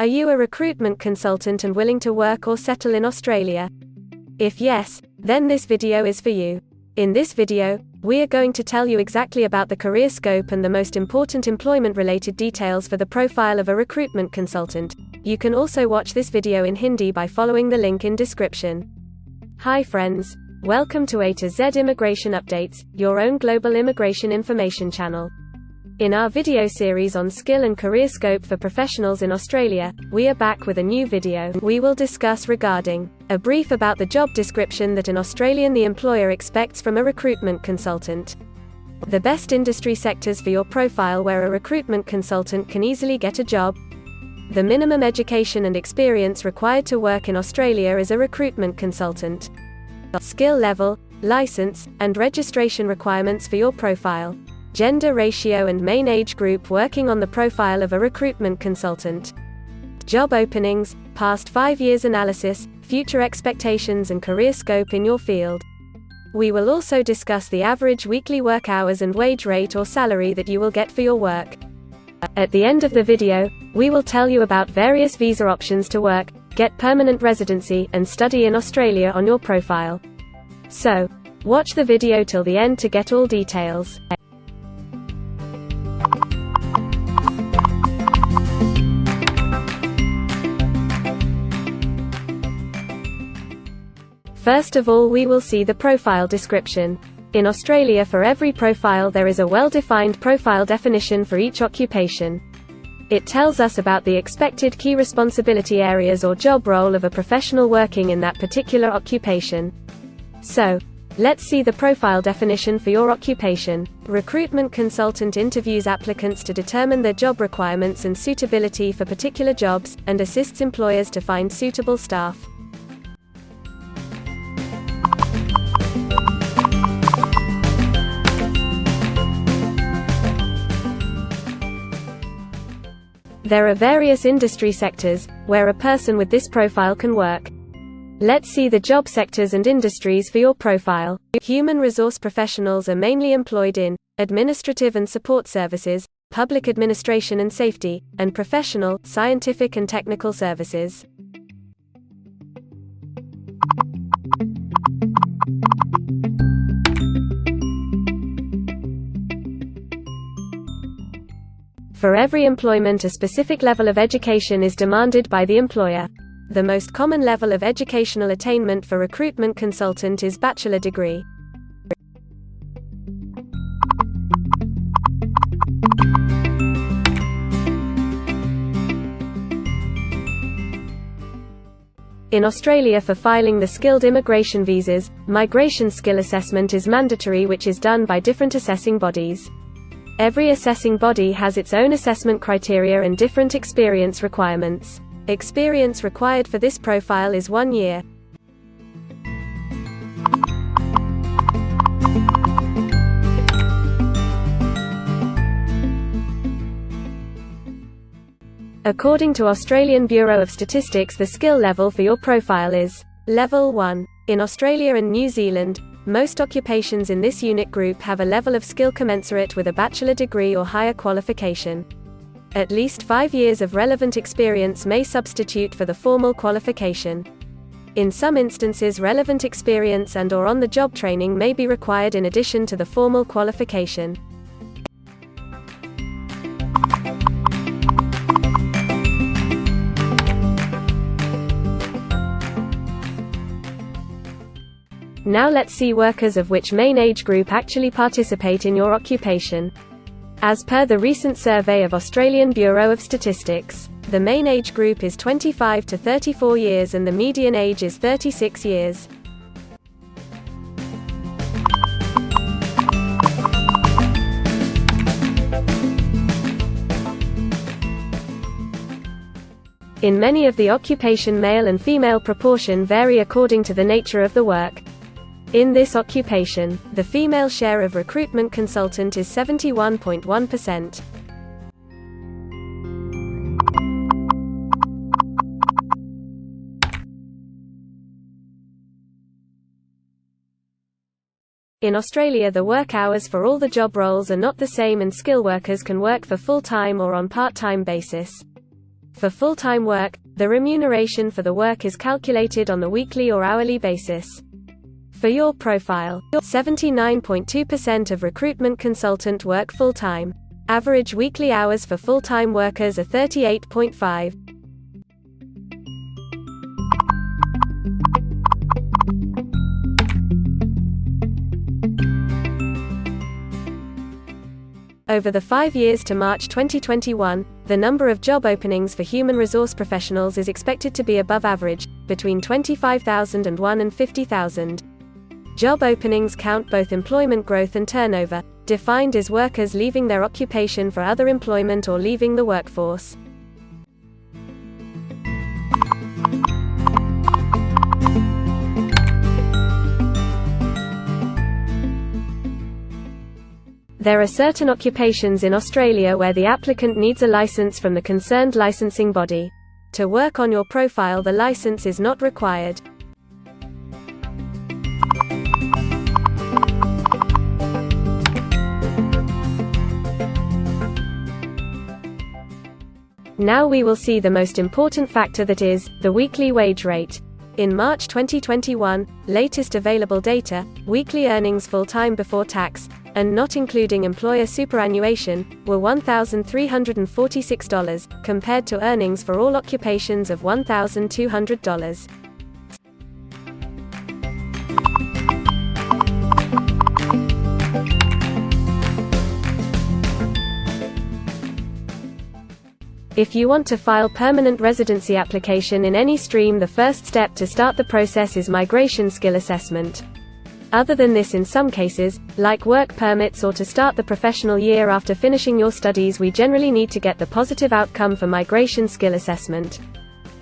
Are you a recruitment consultant and willing to work or settle in Australia? If yes, then this video is for you. In this video, we are going to tell you exactly about the career scope and the most important employment-related details for the profile of a recruitment consultant. You can also watch this video in Hindi by following the link in description. Hi friends, welcome to A to Z Immigration Updates, your own global immigration information channel. In our video series on skill and career scope for professionals in Australia, we are back with a new video. We will discuss regarding a brief about the job description that an Australian the employer expects from a recruitment consultant. The best industry sectors for your profile where a recruitment consultant can easily get a job. The minimum education and experience required to work in Australia as a recruitment consultant. Skill level, license, and registration requirements for your profile. Gender ratio and main age group working on the profile of a recruitment consultant. Job openings, past 5 years analysis, future expectations and career scope in your field. We will also discuss the average weekly work hours and wage rate or salary that you will get for your work. At the end of the video, we will tell you about various visa options to work, get permanent residency, and study in Australia on your profile. So, watch the video till the end to get all details. First of all, we will see the profile description. In Australia, for every profile there is a well-defined profile definition for each occupation. It tells us about the expected key responsibility areas or job role of a professional working in that particular occupation. So, let's see the profile definition for your occupation. Recruitment consultant interviews applicants to determine their job requirements and suitability for particular jobs, and assists employers to find suitable staff. There are various industry sectors where a person with this profile can work. Let's see the job sectors and industries for your profile. Human resource professionals are mainly employed in administrative and support services, public administration and safety, and professional, scientific and technical services. For every employment, a specific level of education is demanded by the employer. The most common level of educational attainment for recruitment consultant is bachelor degree. In Australia, for filing the skilled immigration visas, migration skill assessment is mandatory, which is done by different assessing bodies. Every assessing body has its own assessment criteria and different experience requirements. Experience required for this profile is 1 year. According to Australian Bureau of Statistics, the skill level for your profile is Level 1. In Australia and New Zealand, most occupations in this unit group have a level of skill commensurate with a bachelor degree or higher qualification. At least 5 years of relevant experience may substitute for the formal qualification. In some instances, relevant experience and/or on-the-job training may be required in addition to the formal qualification. Now let's see workers of which main age group actually participate in your occupation. As per the recent survey of Australian Bureau of Statistics, the main age group is 25 to 34 years and the median age is 36 years. In many of the occupation, male and female proportion vary according to the nature of the work. In this occupation, the female share of recruitment consultant is 71.1%. In Australia, the work hours for all the job roles are not the same, and skill workers can work for full-time or on part-time basis. For full-time work, the remuneration for the work is calculated on the weekly or hourly basis. For your profile, 79.2% of recruitment consultant work full-time. Average weekly hours for full-time workers are 38.5. Over the 5 years to March 2021, the number of job openings for human resource professionals is expected to be above average, between 25,001 and 50,000. Job openings count both employment growth and turnover, defined as workers leaving their occupation for other employment or leaving the workforce. There are certain occupations in Australia where the applicant needs a license from the concerned licensing body. To work on your profile, the license is not required. Now we will see the most important factor, that is, the weekly wage rate. In March 2021, latest available data, weekly earnings full-time before tax, and not including employer superannuation, were $1,346, compared to earnings for all occupations of $1,200. If you want to file permanent residency application in any stream, the first step to start the process is migration skill assessment. Other than this, in some cases, like work permits or to start the professional year after finishing your studies, we generally need to get the positive outcome for migration skill assessment.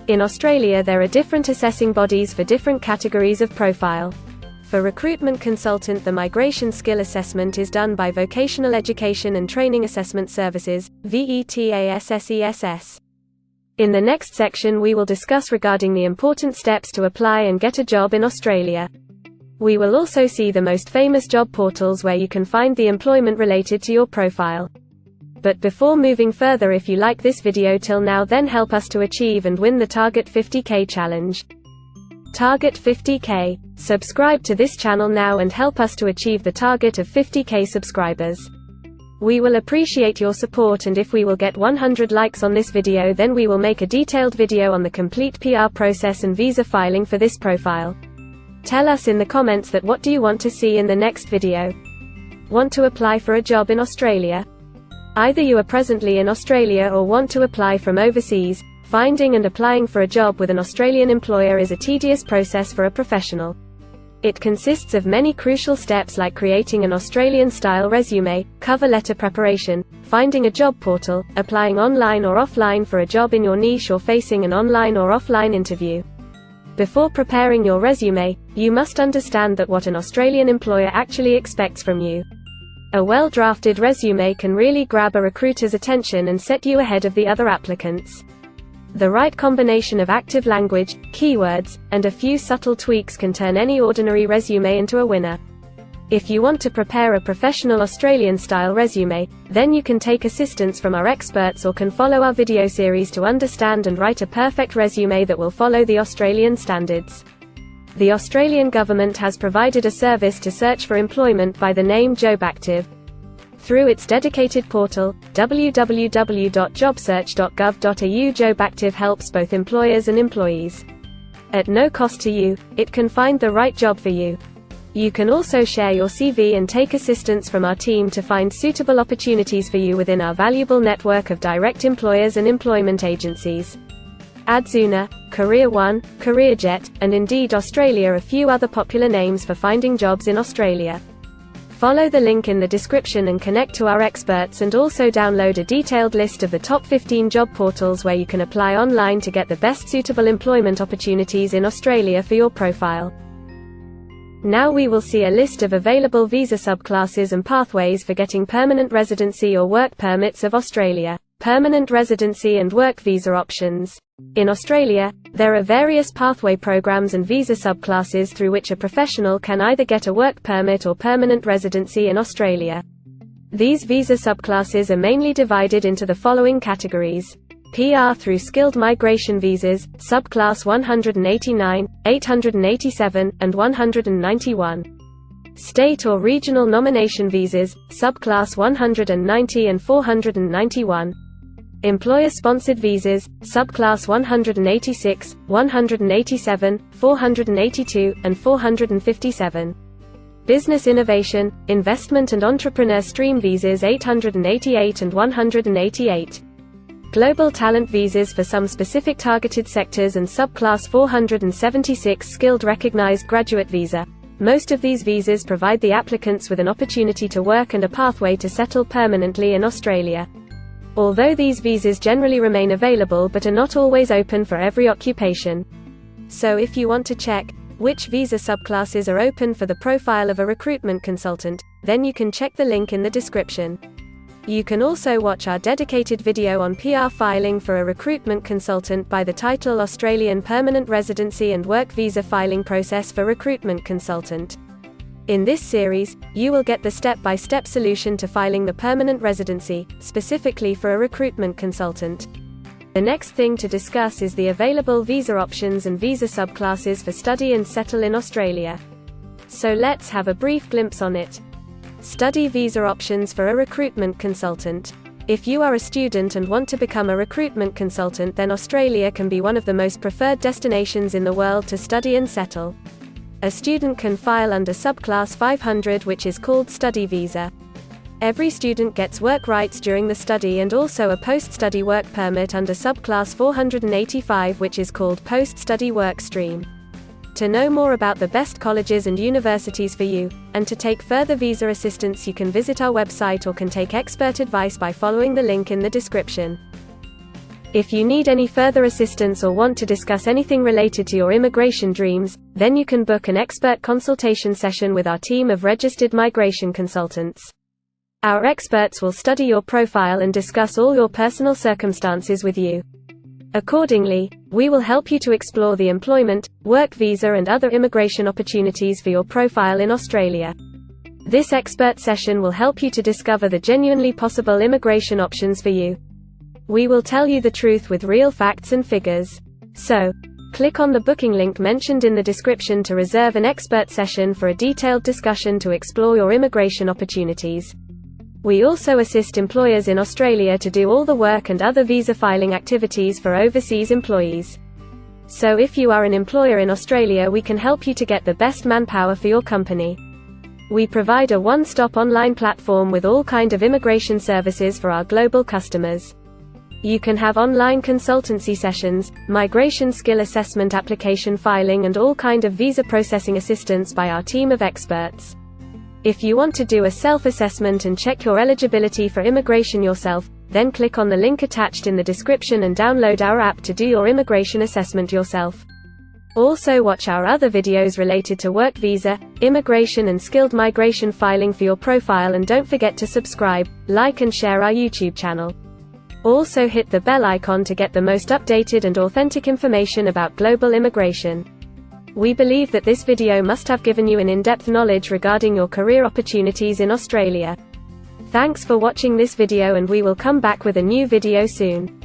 In Australia, there are different assessing bodies for different categories of profile. For recruitment consultant, the migration skill assessment is done by Vocational Education and Training Assessment Services, VETASSESS. In the next section we will discuss regarding the important steps to apply and get a job in Australia. We will also see the most famous job portals where you can find the employment related to your profile. But before moving further, if you like this video till now, then help us to achieve and win the Target 50K challenge. Target 50K. Subscribe to this channel now and help us to achieve the target of 50K subscribers. We will appreciate your support, and if we will get 100 likes on this video, then we will make a detailed video on the complete PR process and visa filing for this profile. Tell us in the comments that what do you want to see in the next video. Want to apply for a job in Australia? Either you are presently in Australia or want to apply from overseas. Finding and applying for a job with an Australian employer is a tedious process for a professional. It consists of many crucial steps like creating an Australian-style resume, cover letter preparation, finding a job portal, applying online or offline for a job in your niche, or facing an online or offline interview. Before preparing your resume, you must understand that what an Australian employer actually expects from you. A well-drafted resume can really grab a recruiter's attention and set you ahead of the other applicants. The right combination of active language, keywords, and a few subtle tweaks can turn any ordinary resume into a winner. If you want to prepare a professional Australian-style resume, then you can take assistance from our experts or can follow our video series to understand and write a perfect resume that will follow the Australian standards. The Australian government has provided a service to search for employment by the name JobActive. Through its dedicated portal, www.jobsearch.gov.au, JobActive helps both employers and employees. At no cost to you, it can find the right job for you. You can also share your CV and take assistance from our team to find suitable opportunities for you within our valuable network of direct employers and employment agencies. Adzuna, Career One, CareerJet, and Indeed Australia are a few other popular names for finding jobs in Australia. Follow the link in the description and connect to our experts, and also download a detailed list of the top 15 job portals where you can apply online to get the best suitable employment opportunities in Australia for your profile. Now we will see a list of available visa subclasses and pathways for getting permanent residency or work permits of Australia. Permanent residency and work visa options. In Australia, there are various pathway programs and visa subclasses through which a professional can either get a work permit or permanent residency in Australia. These visa subclasses are mainly divided into the following categories. PR through skilled migration visas, subclass 189, 887, and 191. State or regional nomination visas, subclass 190 and 491. Employer-sponsored visas, subclass 186, 187, 482, and 457. Business innovation, investment and entrepreneur stream visas 888 and 188. Global talent visas for some specific targeted sectors and subclass 476 skilled recognized graduate visa. Most of these visas provide the applicants with an opportunity to work and a pathway to settle permanently in Australia. Although these visas generally remain available but are not always open for every occupation. So if you want to check which visa subclasses are open for the profile of a recruitment consultant, then you can check the link in the description. You can also watch our dedicated video on PR filing for a recruitment consultant by the title Australian Permanent Residency and Work Visa Filing Process for Recruitment Consultant. In this series, you will get the step-by-step solution to filing the permanent residency, specifically for a recruitment consultant. The next thing to discuss is the available visa options and visa subclasses for study and settle in Australia. So let's have a brief glimpse on it. Study visa options for a recruitment consultant. If you are a student and want to become a recruitment consultant, then Australia can be one of the most preferred destinations in the world to study and settle. A student can file under subclass 500, which is called study visa. Every student gets work rights during the study and also a post-study work permit under subclass 485, which is called post-study work stream. To know more about the best colleges and universities for you, and to take further visa assistance, you can visit our website or can take expert advice by following the link in the description. If you need any further assistance or want to discuss anything related to your immigration dreams, then you can book an expert consultation session with our team of registered migration consultants. Our experts will study your profile and discuss all your personal circumstances with you. Accordingly, we will help you to explore the employment, work visa and other immigration opportunities for your profile in Australia. This expert session will help you to discover the genuinely possible immigration options for you. We will tell you the truth with real facts and figures. So, click on the booking link mentioned in the description to reserve an expert session for a detailed discussion to explore your immigration opportunities. We also assist employers in Australia to do all the work and other visa filing activities for overseas employees. So if you are an employer in Australia, we can help you to get the best manpower for your company. We provide a one-stop online platform with all kind of immigration services for our global customers. You can have online consultancy sessions, migration skill assessment, application filing and all kind of visa processing assistance by our team of experts. If you want to do a self-assessment and check your eligibility for immigration yourself, then click on the link attached in the description and download our app to do your immigration assessment yourself. Also watch our other videos related to work visa, immigration and skilled migration filing for your profile, and don't forget to subscribe, like and share our YouTube channel. Also hit the bell icon to get the most updated and authentic information about global immigration. We believe that this video must have given you an in-depth knowledge regarding your career opportunities in Australia. Thanks for watching this video, and we will come back with a new video soon.